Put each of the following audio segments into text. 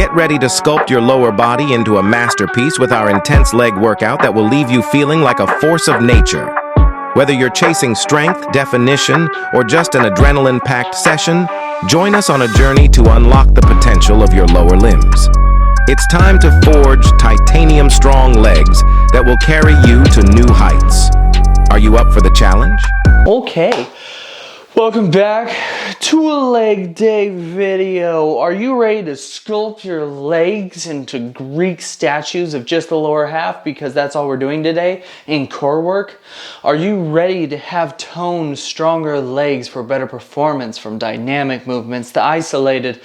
Get ready to sculpt your lower body into a masterpiece with our intense leg workout that will leave you feeling like a force of nature. Whether you're chasing strength, definition, or just an adrenaline-packed session, join us on a journey to unlock the potential of your lower limbs. It's time to forge titanium-strong legs that will carry you to new heights. Are you up for the challenge? Okay, welcome back to a leg day video. Are you ready to sculpt your legs into Greek statues of just the lower half, because that's all we're doing today in core work? Are you ready to have toned, stronger legs for better performance, from dynamic movements to isolated,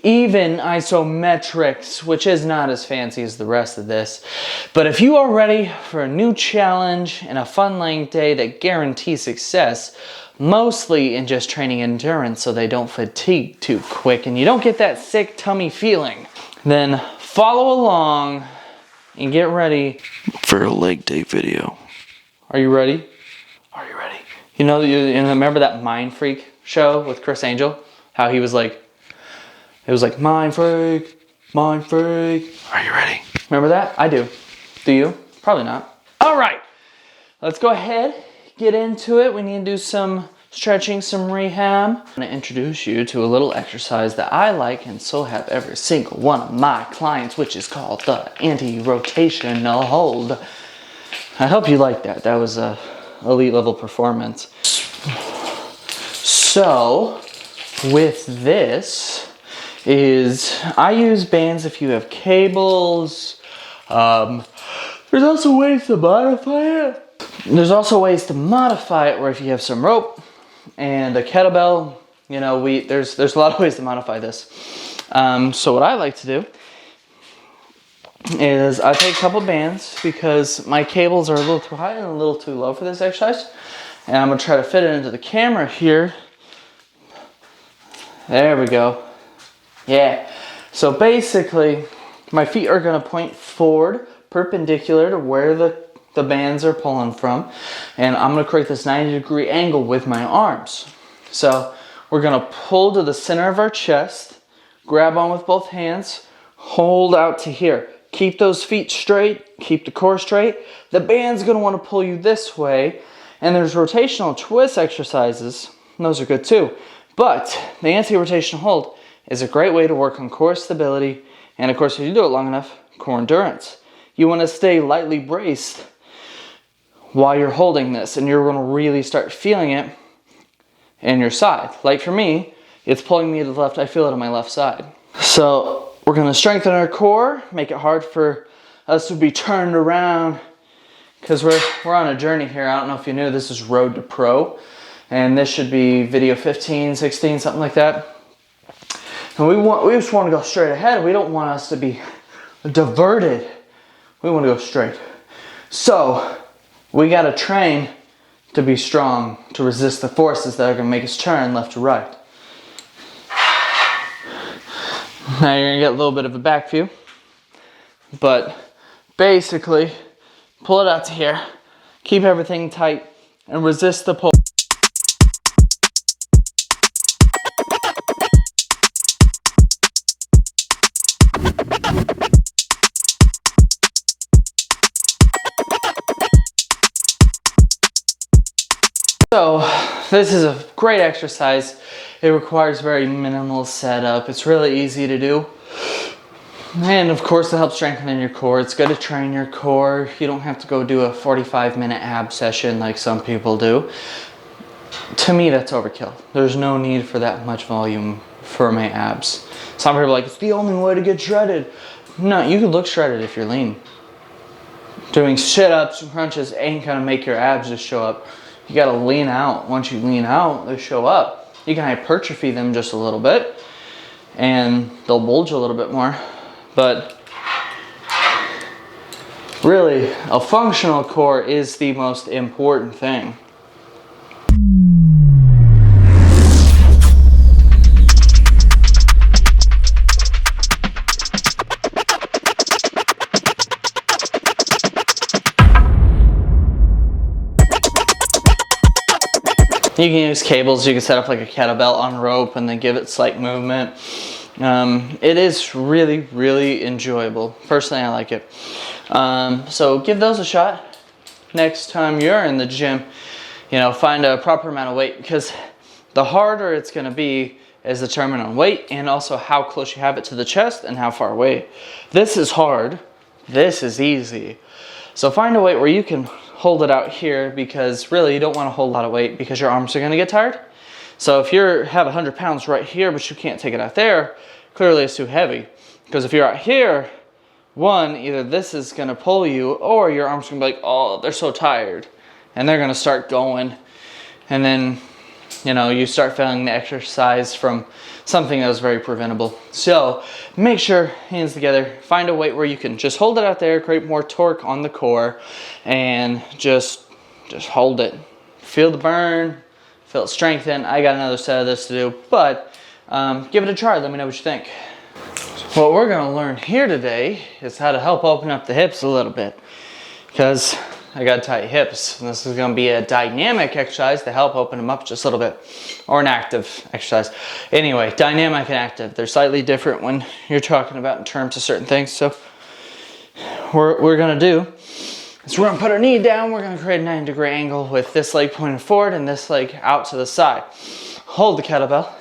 even isometrics, which is not as fancy as the rest of this? But if you are ready for a new challenge and a fun leg day that guarantees success, mostly in just training endurance so they don't fatigue too quick and you don't get that sick tummy feeling, then follow along and get ready for a leg day video. Are you ready? Are you ready? You know, remember that Mind Freak show with Chris Angel? How he was like, it was like, mind freak, mind freak. Are you ready? Remember that? I do. Do you? Probably not. All right, let's go ahead, get into it. We need to do some stretching, some rehab. I'm going to introduce you to a little exercise that I like, and so have every single one of my clients, which is called the anti-rotational hold. I hope you like that. That was a elite level performance. So with this I use bands if you have cables. There's also ways to modify it. Where if you have some rope and a kettlebell, you know, there's a lot of ways to modify this. So what I like to do is I take a couple bands, because my cables are a little too high and a little too low for this exercise. And I'm gonna try to fit it into the camera here. There we go. Yeah. So basically, my feet are gonna point forward, perpendicular to where the bands are pulling from, and I'm going to create this 90-degree angle with my arms. So we're going to pull to the center of our chest, grab on with both hands, hold out to here. Keep those feet straight, keep the core straight. The band's going to want to pull you this way, and there's rotational twist exercises, and those are good too. But the anti-rotational hold is a great way to work on core stability, and of course, if you do it long enough, core endurance. You want to stay lightly braced while you're holding this, and you're going to really start feeling it in your side. Like for me, it's pulling me to the left. I feel it on my left side. So we're going to strengthen our core, make it hard for us to be turned around, because we're on a journey here. I don't know if you knew, this is Road to Pro, and this should be video 15, 16, something like that. And we just want to go straight ahead. We don't want us to be diverted. We want to go straight. So we got to train to be strong, to resist the forces that are going to make us turn left to right. Now you're going to get a little bit of a back view, but basically pull it out to here, keep everything tight, and resist the pull. So this is a great exercise. It requires very minimal setup. It's really easy to do. And of course, it helps strengthen your core. It's good to train your core. You don't have to go do a 45-minute ab session like some people do. To me, that's overkill. There's no need for that much volume for my abs. Some people are like, it's the only way to get shredded. No, you can look shredded if you're lean. Doing sit-ups and crunches ain't gonna make your abs just show up. You gotta lean out. Once you lean out, they show up. You can hypertrophy them just a little bit, and they'll bulge a little bit more. But really, a functional core is the most important thing. You can use cables. You can set up like a kettlebell on rope and then give it slight movement. It is really, really enjoyable. Personally, I like it. So give those a shot next time you're in the gym. You know, find a proper amount of weight, because the harder it's going to be is determined on weight and also how close you have it to the chest and how far away. This is hard. This is easy. So find a weight where you can hold it out here, because really you don't want to hold a lot of weight because your arms are going to get tired. So if you have 100 pounds right here, but you can't take it out there, clearly it's too heavy. Because if you're out here, one, either this is going to pull you, or your arms are going to be like, oh, they're so tired. And they're going to start going. And then, you know, you start failing the exercise from something that was very preventable. So make sure, hands together, find a weight where you can just hold it out there, create more torque on the core, and just hold it. Feel the burn, feel it strengthen. I got another set of this to do, but give it a try. Let me know what you think. What we're going to learn here today is how to help open up the hips a little bit, because I got tight hips, and this is going to be a dynamic exercise to help open them up just a little bit, or an active exercise. Anyway, dynamic and active, they're slightly different when you're talking about in terms of certain things. So what we're going to do is we're going to put our knee down. We're going to create a 90-degree angle with this leg pointed forward and this leg out to the side. Hold the kettlebell,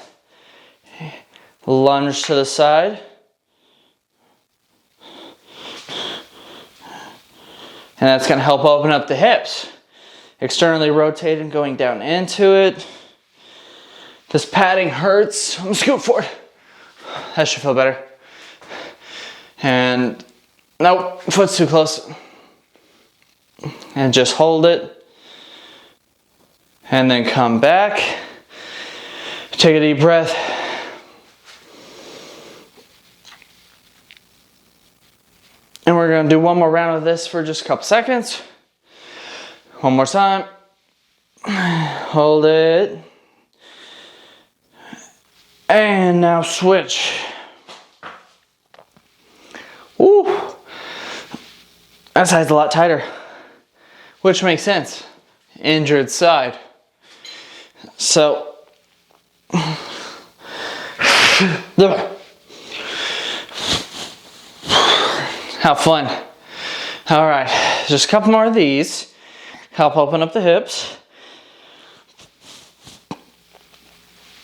lunge to the side, and that's going to help open up the hips. Externally rotating, going down into it. This padding hurts. I'm going to scoot forward. That should feel better. And nope, foot's too close. And just hold it. And then come back. Take a deep breath. And we're going to do one more round of this for just a couple seconds. One more time. Hold it. And now switch. Woo! That side's a lot tighter, which makes sense. Injured side. So, have fun. All right, just a couple more of these. Help open up the hips.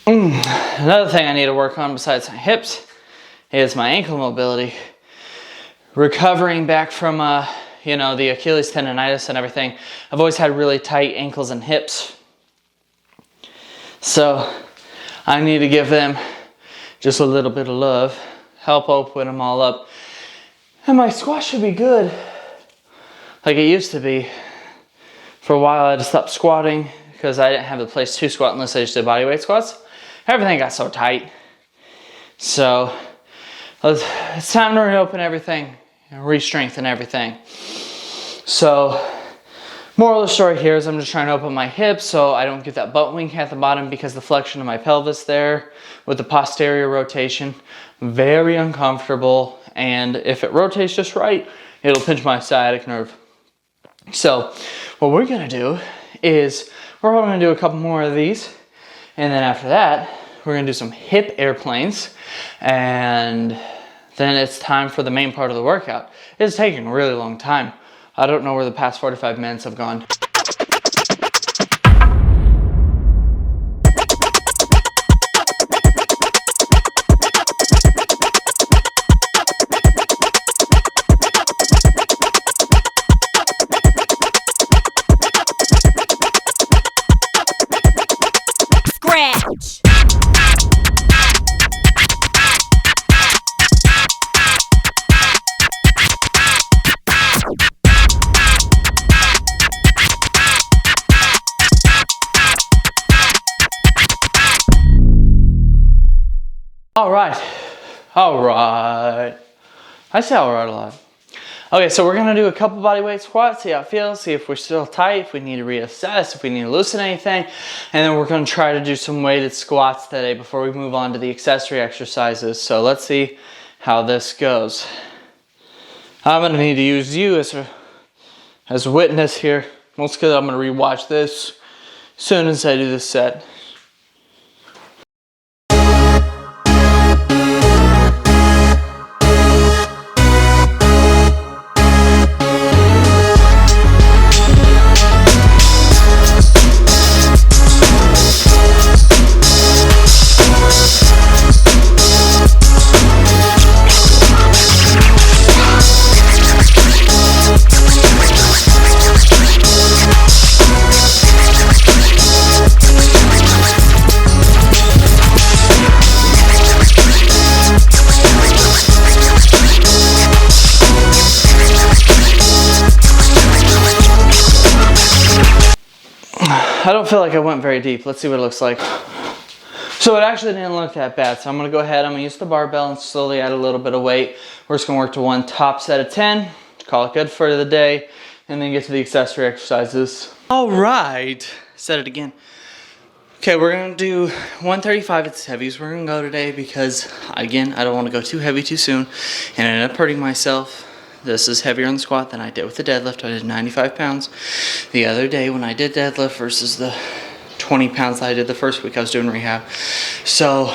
Another thing I need to work on besides my hips is my ankle mobility. Recovering back from, you know, the Achilles tendonitis and everything, I've always had really tight ankles and hips. So I need to give them just a little bit of love, help open them all up. And my squat should be good, like it used to be. For a while I had to stop squatting because I didn't have the place to squat unless I just did bodyweight squats. Everything got so tight. So it's time to reopen everything and re-strengthen everything. So moral of the story here is I'm just trying to open my hips so I don't get that butt wink at the bottom, because the flexion of my pelvis there with the posterior rotation, very uncomfortable. And if it rotates just right, it'll pinch my sciatic nerve. So what we're gonna do is we're gonna do a couple more of these, and then after that we're gonna do some hip airplanes, and then it's time for the main part of the workout. It's taking a really long time. I don't know where the past 45 minutes have gone. Scratch. All right. I say all right a lot. Okay, so we're gonna do a couple bodyweight squats, see how it feels, see if we're still tight, if we need to reassess, if we need to loosen anything, and then we're gonna try to do some weighted squats today before we move on to the accessory exercises. So let's see how this goes. I'm gonna need to use you as a witness here, mostly because I'm gonna rewatch this as soon as I do this set. I don't feel like I went very deep. Let's see what it looks like. So it actually didn't look that bad. So I'm gonna go ahead, I'm gonna use the barbell and slowly add a little bit of weight. We're just gonna work to one top set of 10, call it good for the day, and then get to the accessory exercises. All right, said it again. Okay, we're gonna do 135. It's heavy as we're gonna go today because, again, I don't wanna go too heavy too soon and I end up hurting myself. This is heavier on the squat than I did with the deadlift. I did 95 pounds the other day when I did deadlift versus the 20 pounds that I did the first week I was doing rehab. So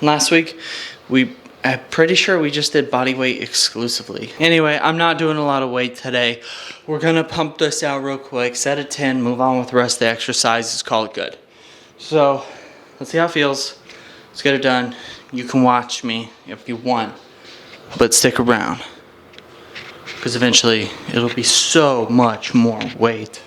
last week, I'm pretty sure we just did body weight exclusively. Anyway, I'm not doing a lot of weight today. We're gonna pump this out real quick, set a 10, move on with the rest of the exercises, call it good. So let's see how it feels. Let's get it done. You can watch me if you want, but stick around, because eventually it'll be so much more weight.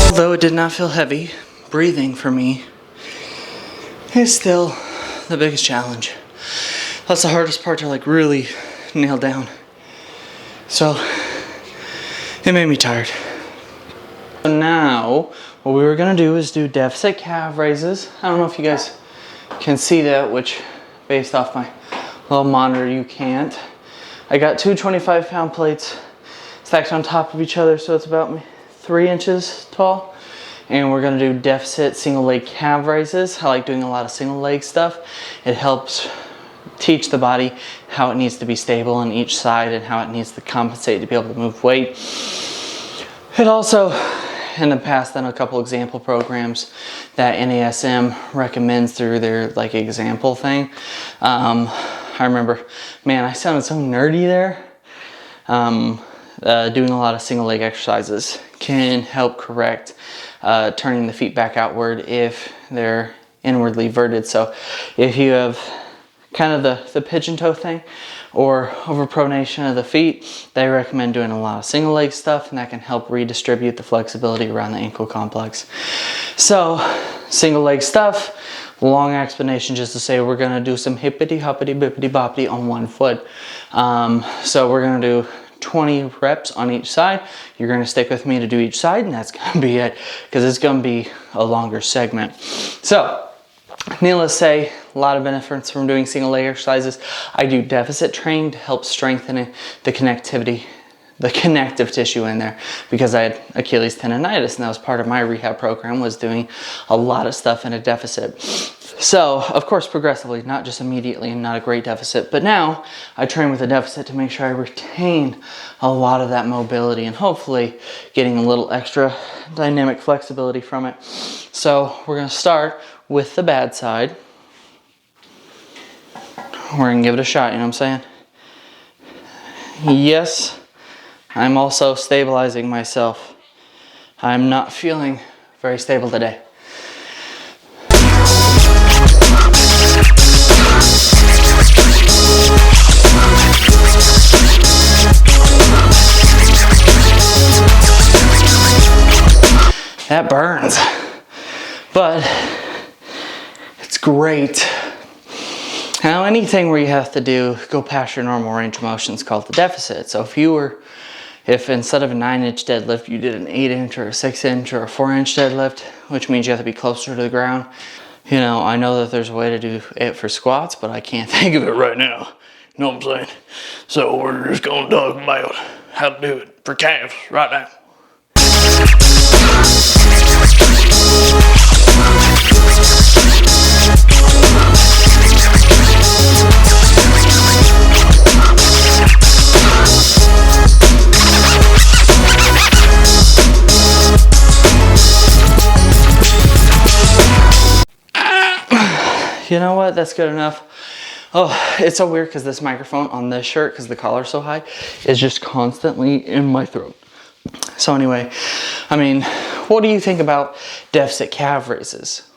Although it did not feel heavy, breathing for me is still the biggest challenge. That's the hardest part to like really nail down. So it made me tired. So now what we were gonna do is do deficit calf raises. I don't know if you guys can see that, which based off my little monitor you can't. I got two 25-pound plates stacked on top of each other, so it's about 3 inches tall, and we're gonna do deficit single leg calf raises. I like doing a lot of single leg stuff. It helps teach the body how it needs to be stable on each side and how it needs to compensate to be able to move weight. It also, in the past, done a couple example programs that NASM recommends through their like example thing. I remember, man, I sounded so nerdy there. Doing a lot of single leg exercises can help correct turning the feet back outward if they're inwardly verted. So if you have kind of the pigeon toe thing or overpronation of the feet, they recommend doing a lot of single leg stuff, and that can help redistribute the flexibility around the ankle complex. So single leg stuff, long explanation just to say we're gonna do some hippity hoppity bippity boppity on one foot. So we're gonna do 20 reps on each side. You're gonna stick with me to do each side, and that's gonna be it, because it's gonna be a longer segment. So, needless to say, a lot of benefits from doing single leg exercises. I do deficit training to help strengthen the connectivity, the connective tissue in there, because I had Achilles tendonitis, and that was part of my rehab program, was doing a lot of stuff in a deficit. So, of course, progressively, not just immediately, and not a great deficit, but now I train with a deficit to make sure I retain a lot of that mobility and hopefully getting a little extra dynamic flexibility from it. So we're gonna start with the bad side. We're gonna give it a shot, you know what I'm saying? Yes, I'm also stabilizing myself. I'm not feeling very stable today. That burns, but it's great. Now, anything where you have to go past your normal range of motion is called the deficit. So if instead of a 9-inch deadlift, you did an 8-inch or a 6-inch or a 4-inch deadlift, which means you have to be closer to the ground. You know, I know that there's a way to do it for squats, but I can't think of it right now. You know what I'm saying? So we're just gonna talk about how to do it for calves right now. You know what? That's good enough. Oh, it's so weird because this microphone on this shirt, because the collar's so high, is just constantly in my throat. So anyway, I mean, what do you think about deficit calf raises?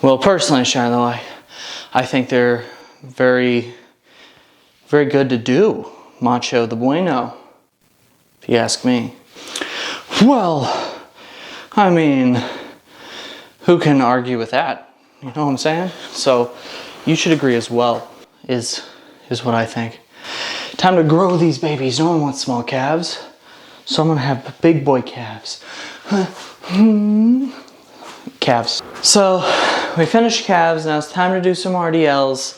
Well, personally, Shiloh, I think they're very, very good to do. Macho de bueno, if you ask me. Well, I mean, who can argue with that? You know what I'm saying? So you should agree as well, is what I think. Time to grow these babies. No one wants small calves. So I'm gonna have big boy calves. Calves. So we finished calves, now it's time to do some RDLs.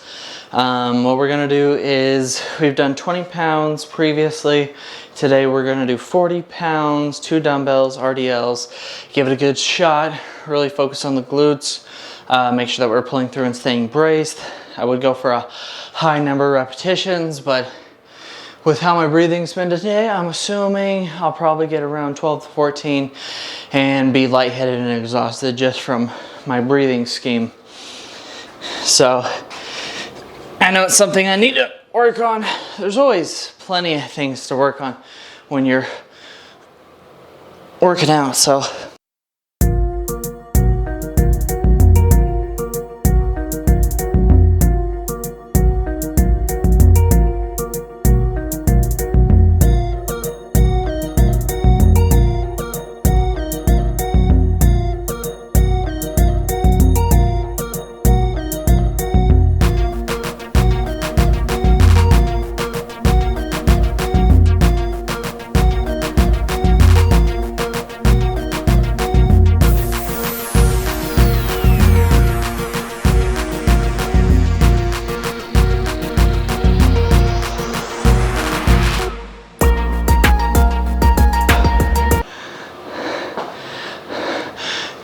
What we're gonna do is, we've done 20 pounds previously. Today we're gonna do 40 pounds, 2 dumbbells, RDLs. Give it a good shot, really focus on the glutes. Make sure that we're pulling through and staying braced. I would go for a high number of repetitions, but with how my breathing's been today, I'm assuming I'll probably get around 12 to 14 and be lightheaded and exhausted just from my breathing scheme. So I know it's something I need to work on. There's always plenty of things to work on when you're working out, so.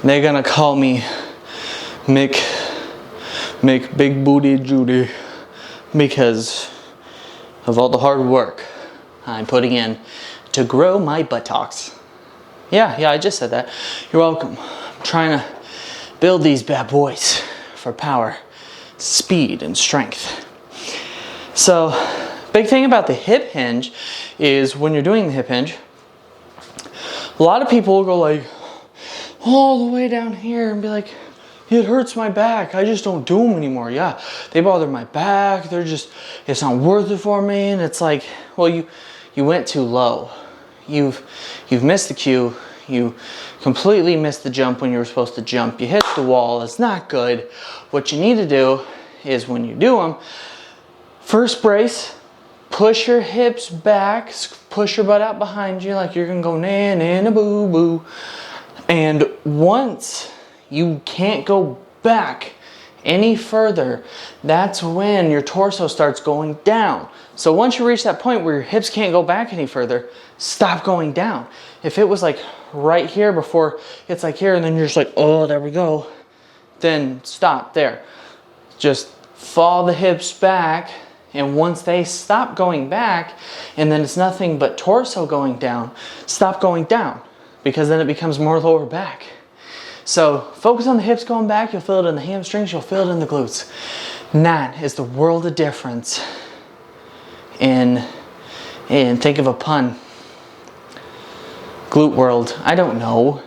They're gonna call me Mick Big Booty Judy because of all the hard work I'm putting in to grow my buttocks. Yeah, I just said that. You're welcome. I'm trying to build these bad boys for power, speed, and strength. So, big thing about the hip hinge is when you're doing the hip hinge, a lot of people will go like all the way down here and be like, it hurts my back, I just don't do them anymore. Yeah, they bother my back, it's not worth it for me. And it's like, well, you went too low. You've missed the cue. You completely missed the jump when you were supposed to jump. You hit the wall. It's not good. What you need to do is, when you do them, first brace, push your hips back, push your butt out behind you like you're gonna go na na na boo boo. And once you can't go back any further, that's when your torso starts going down. So once you reach that point where your hips can't go back any further, stop going down. If it was like right here before it's like here and then you're just like, oh, there we go, then stop there. Just fall the hips back, and once they stop going back and then it's nothing but torso going down, stop going down, because then it becomes more lower back. So focus on the hips going back, you'll feel it in the hamstrings, you'll feel it in the glutes. And that is the world of difference in think of a pun. Glute world, I don't know.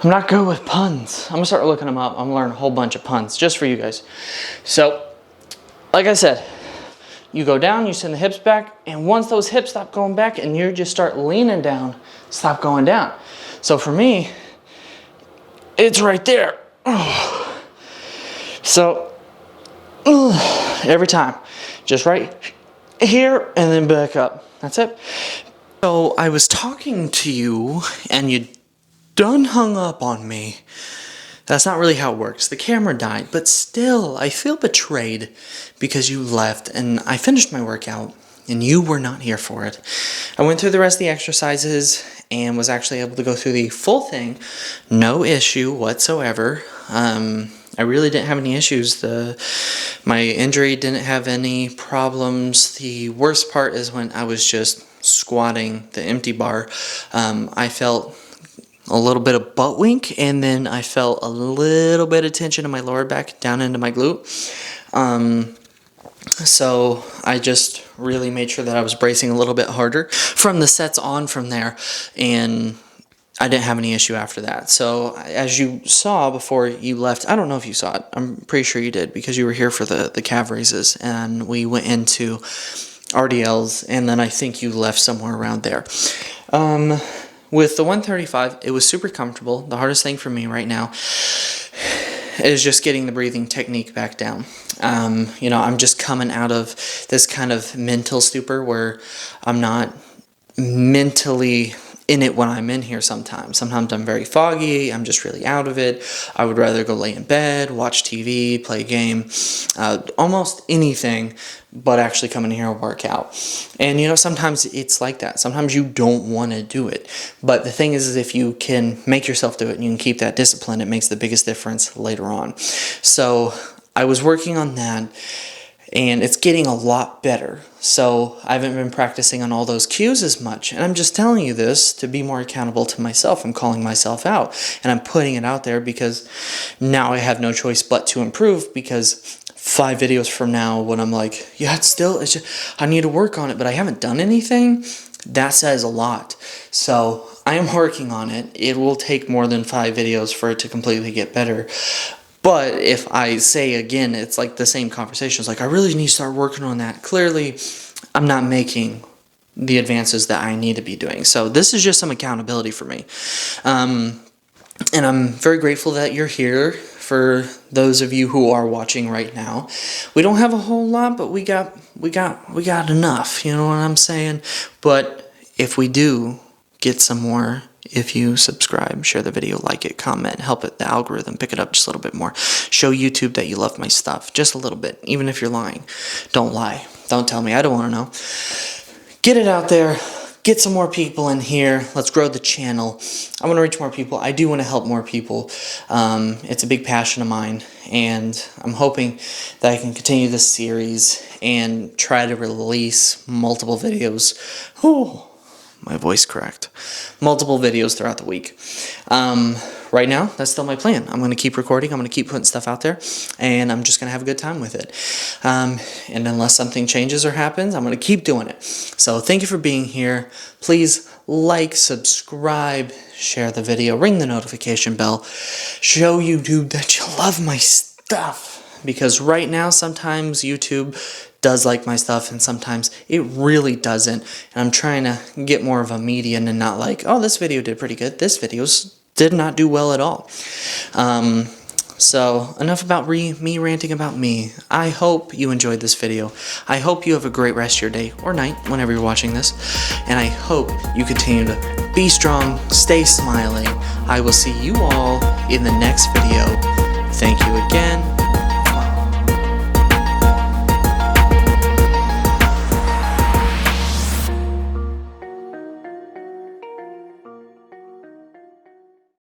I'm not good with puns. I'm gonna start looking them up. I'm gonna learn a whole bunch of puns just for you guys. So, like I said, you go down, you send the hips back, and once those hips stop going back and you just start leaning down, stop going down. So for me, it's right there. So, every time, just right here and then back up. That's it. So I was talking to you and you done hung up on me. That's not really how it works. The camera died, but still, I feel betrayed because you left and I finished my workout and you were not here for it. I went through the rest of the exercises and was actually able to go through the full thing. No issue whatsoever. I really didn't have any issues. My injury didn't have any problems. The worst part is when I was just squatting the empty bar. I felt a little bit of butt wink, and then I felt a little bit of tension in my lower back down into my glute. So I just really made sure that I was bracing a little bit harder from the sets on from there, and I didn't have any issue after that. So as you saw before you left, I don't know if you saw it, I'm pretty sure you did because you were here for the calf raises, and we went into RDLs, and then I think you left somewhere around there. With the 135, it was super comfortable. The hardest thing for me right now is just getting the breathing technique back down. You know, I'm just coming out of this kind of mental stupor where I'm not mentally in it when I'm in here sometimes. Sometimes I'm very foggy, I'm just really out of it. I would rather go lay in bed, watch TV, play a game, almost anything but actually come in here and work out. And you know, sometimes it's like that. Sometimes you don't want to do it. But the thing is if you can make yourself do it and you can keep that discipline, it makes the biggest difference later on. So I was working on that, and it's getting a lot better. So I haven't been practicing on all those cues as much. And I'm just telling you this to be more accountable to myself. I'm calling myself out, and I'm putting it out there because now I have no choice but to improve, because 5 videos from now when I'm like, yeah, it's just, I need to work on it, but I haven't done anything, that says a lot. So I am working on it. It will take more than 5 videos for it to completely get better. But if I say again, it's like the same conversation. It's like, I really need to start working on that. Clearly, I'm not making the advances that I need to be doing. So this is just some accountability for me. And I'm very grateful that you're here. For those of you who are watching right now, we don't have a whole lot, but we got enough. You know what I'm saying? But if we do get some more, if you subscribe, share the video, like it, comment, help it, the algorithm, pick it up just a little bit more. Show YouTube that you love my stuff, just a little bit, even if you're lying. Don't lie. Don't tell me. I don't want to know. Get it out there. Get some more people in here. Let's grow the channel. I want to reach more people. I do want to help more people. It's a big passion of mine, and I'm hoping that I can continue this series and try to release multiple videos. Oh, my voice cracked. Multiple videos throughout the week. Right now, that's still my plan. I'm going to keep recording. I'm going to keep putting stuff out there, and I'm just going to have a good time with it. And unless something changes or happens, I'm going to keep doing it. So thank you for being here. Please like, subscribe, share the video, ring the notification bell. Show YouTube that you love my stuff. Because right now, sometimes YouTube does like my stuff, and sometimes it really doesn't. And I'm trying to get more of a median and not like, oh, this video did pretty good. This video did not do well at all. So enough about me ranting about me. I hope you enjoyed this video. I hope you have a great rest of your day or night whenever you're watching this. And I hope you continue to be strong, stay smiling. I will see you all in the next video. Thank you again.